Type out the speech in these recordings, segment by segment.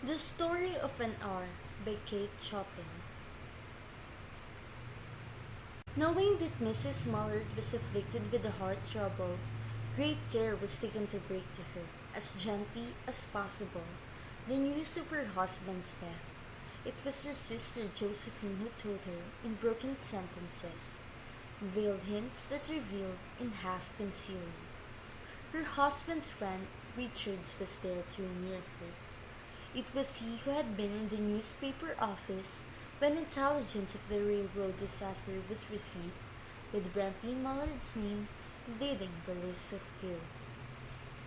The Story of an Hour by Kate Chopin. Knowing that Mrs. Mullard was afflicted with a heart trouble, great care was taken to break to her, as gently as possible, the news of her husband's death. It was her sister Josephine who told her, in broken sentences, veiled hints that revealed in half concealing. Her husband's friend, Richards, was there too near her. It was he who had been in the newspaper office when intelligence of the railroad disaster was received, with Brantley Mullard's name leading the list of killed.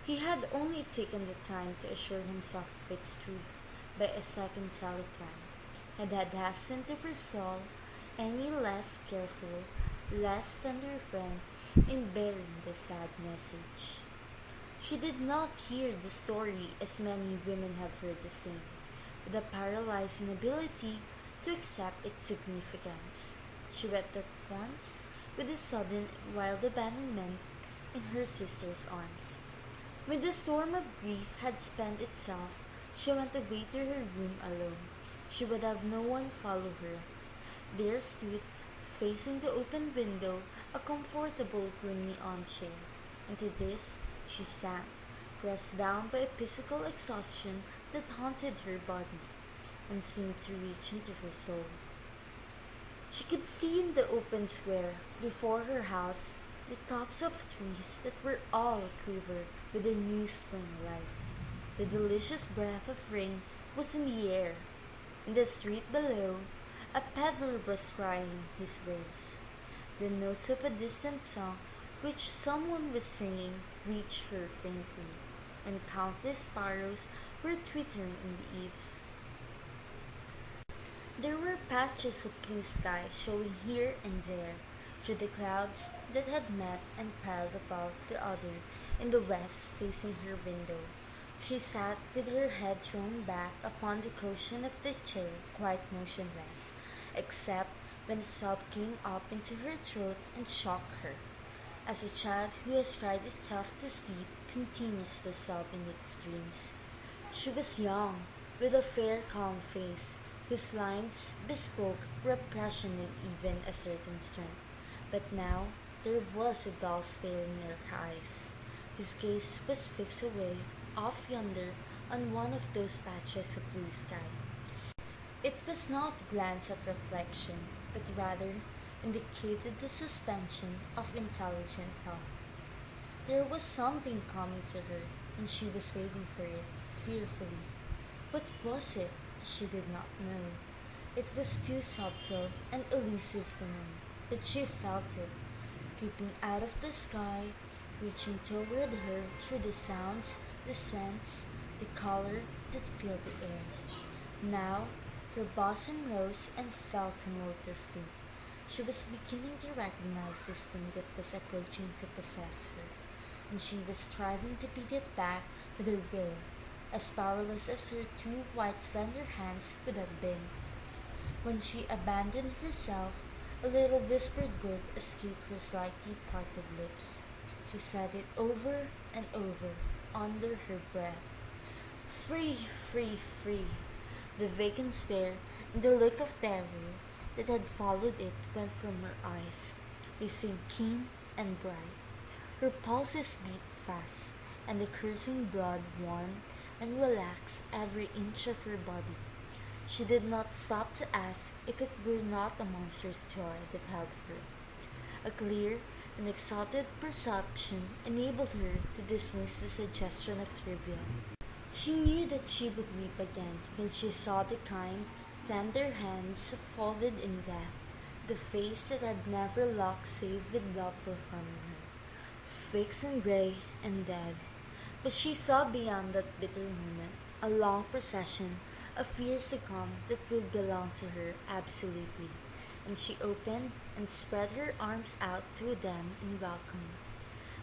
He had only taken the time to assure himself of its truth by a second telegram, and had hastened to forestall any less careful, less tender friend in bearing the sad message. She did not hear the story as many women have heard the same, with a paralyzing ability to accept its significance. She wept at once, with a sudden wild abandonment in her sister's arms. When the storm of grief had spent itself, she went away to her room alone. She would have no one follow her. There stood, facing the open window, a comfortable roomy armchair, and to this she sank, pressed down by a physical exhaustion that haunted her body and seemed to reach into her soul. She could see in the open square before her house the tops of trees that were all aquiver with a new spring life. The delicious breath of rain was in the air. In the street below, a peddler was crying his wares. The notes of a distant song which someone was singing reached her faintly, and countless sparrows were twittering in the eaves. There were patches of blue sky showing here and there through the clouds that had met and piled above the other in the west facing her window. She sat with her head thrown back upon the cushion of the chair, quite motionless, except when a sob came up into her throat and shocked her, as a child who has cried itself to sleep continues to sob in its dreams. She was young, with a fair, calm face, whose lines bespoke repression and even a certain strength. But now there was a dull stare in her eyes. His gaze was fixed away, off yonder, on one of those patches of blue sky. It was not a glance of reflection, but rather indicated the suspension of intelligent thought. There was something coming to her, and she was waiting for it, fearfully. What was it? She did not know. It was too subtle and elusive to know, but she felt it, creeping out of the sky, reaching toward her through the sounds, the scents, the color that filled the air. Now her bosom rose and fell tumultuously. She was beginning to recognize this thing that was approaching to possess her, and she was striving to beat it back with her will, as powerless as her two white slender hands would have been. When she abandoned herself, a little whispered word escaped her slightly parted lips. She said it over and over, under her breath. Free, free, free. The vacant stare and the look of terror that had followed it went from her eyes. They seemed keen and bright. Her pulses beat fast, and the coursing blood warmed and relaxed every inch of her body. She did not stop to ask if it were not a monstrous joy that held her. A clear and exalted perception enabled her to dismiss the suggestion of trivial. She knew that she would weep again when she saw the kind, tender hands folded in death, the face that had never looked save with love upon her, fixed and gray and dead. But she saw beyond that bitter moment a long procession of years to come that would belong to her absolutely, and she opened and spread her arms out to them in welcome.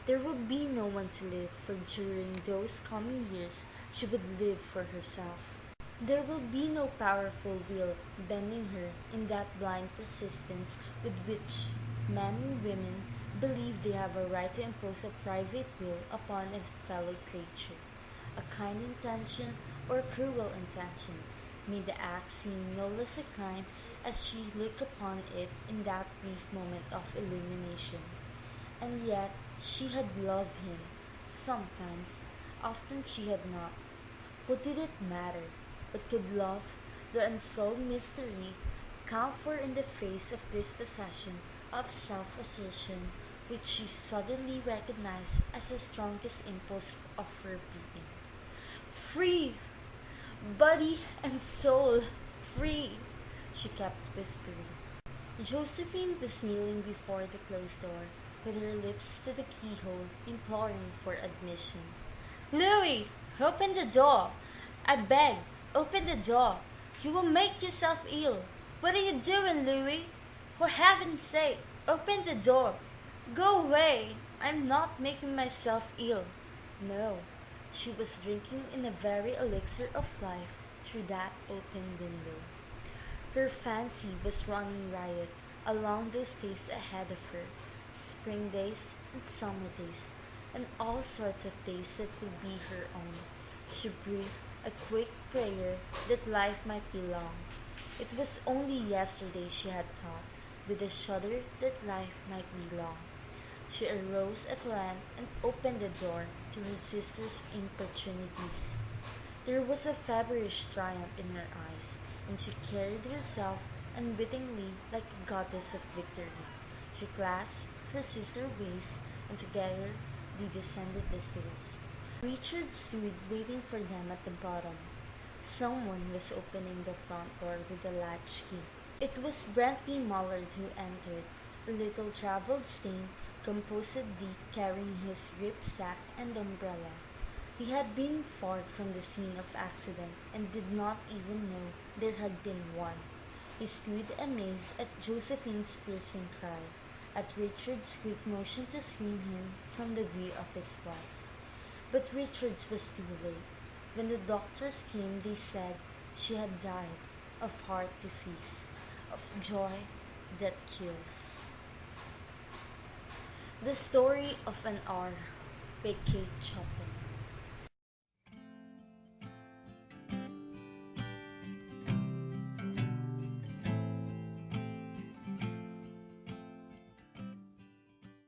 There would be no one to live for during those coming years. She would live for herself. There will be no powerful will bending her in that blind persistence with which men and women believe they have a right to impose a private will upon a fellow creature. A kind intention or cruel intention, made the act seem no less a crime as she looked upon it in that brief moment of illumination. And yet she had loved him, sometimes, often she had not. What did it matter? What could love, the unsolved mystery, count for in the face of this possession of self assertion which she suddenly recognized as the strongest impulse of her being? Free! Body and soul! Free! She kept whispering. Josephine was kneeling before the closed door, with her lips to the keyhole, imploring for admission. Louis! Open the door! I beg, open the door! You will make yourself ill! What are you doing, Louis? For heaven's sake, open the door! Go away! I'm not making myself ill. No, she was drinking in the very elixir of life through that open window. Her fancy was running riot along those days ahead of her, spring days and summer days, and all sorts of days that would be her own. She breathed a quick prayer that life might be long. It was only yesterday she had thought, with a shudder, that life might be long. She arose at length and opened the door to her sister's importunities. There was a feverish triumph in her eyes, and she carried herself unwittingly like a goddess of victory. She clasped her sister's waist, and together they descended the stairs. Richard stood waiting for them at the bottom. Someone was opening the front door with a latch key. It was Brantley Mullard who entered, a little travel-stained, composedly carrying his gripsack and umbrella. He had been far from the scene of accident and did not even know there had been one. He stood amazed at Josephine's piercing cry, at Richard's quick motion to screen him from the view of his wife. But Richard's was too late. When the doctors came, they said she had died of heart disease, of joy that kills. The Story of an Hour by Kate Chopin.